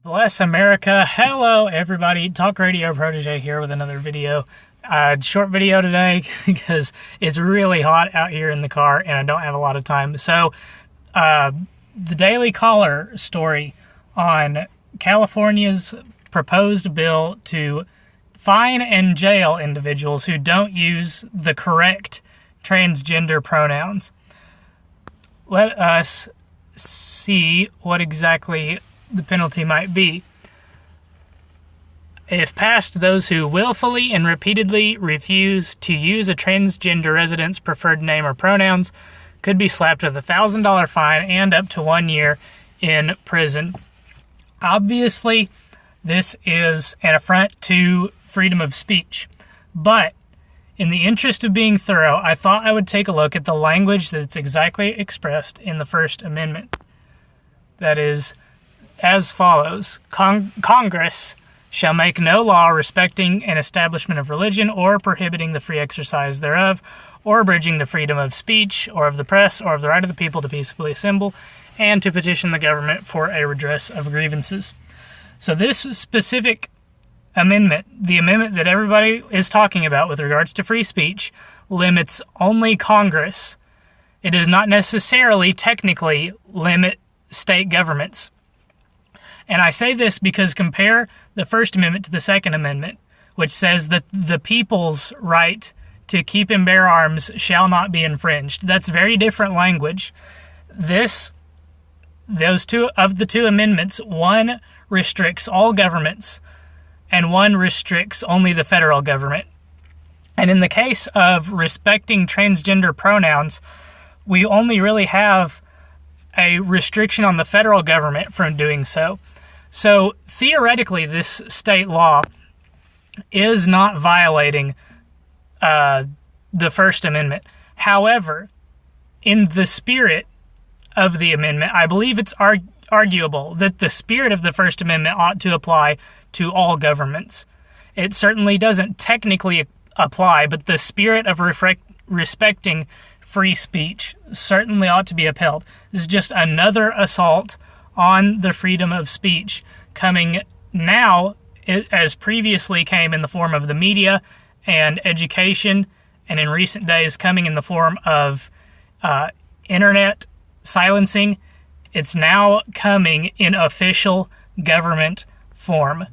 Bless America. Hello, everybody. Talk Radio Protege here with another video. Short video today because it's really hot out here in the car and I don't have a lot of time. So, the Daily Caller story on California's proposed bill to fine and jail individuals who don't use the correct transgender pronouns. Let us see what exactly the penalty might be. If passed, those who willfully and repeatedly refuse to use a transgender resident's preferred name or pronouns could be slapped with a $1,000 fine and up to 1 year in prison. Obviously, this is an affront to freedom of speech, but in the interest of being thorough, I thought I would take a look at the language that's exactly expressed in the First Amendment. That is as follows: Congress shall make no law respecting an establishment of religion or prohibiting the free exercise thereof, or abridging the freedom of speech or of the press or of the right of the people to peaceably assemble and to petition the government for a redress of grievances. So this specific amendment, the amendment that everybody is talking about with regards to free speech, limits only Congress. It does not necessarily technically limit state governments. And I say this because compare the First Amendment to the Second Amendment, which says that the people's right to keep and bear arms shall not be infringed. That's very different language. Those two of the two amendments, one restricts all governments and one restricts only the federal government. And in the case of respecting transgender pronouns, we only really have a restriction on the federal government from doing so. So theoretically, this state law is not violating the First Amendment. However, in the spirit of the amendment, I believe it's arguable that the spirit of the First Amendment ought to apply to all governments. It certainly doesn't technically apply, but the spirit of respecting free speech certainly ought to be upheld. This is just another assault on the freedom of speech, coming now as previously came in the form of the media and education, and in recent days coming in the form of internet silencing. It's now coming in official government form.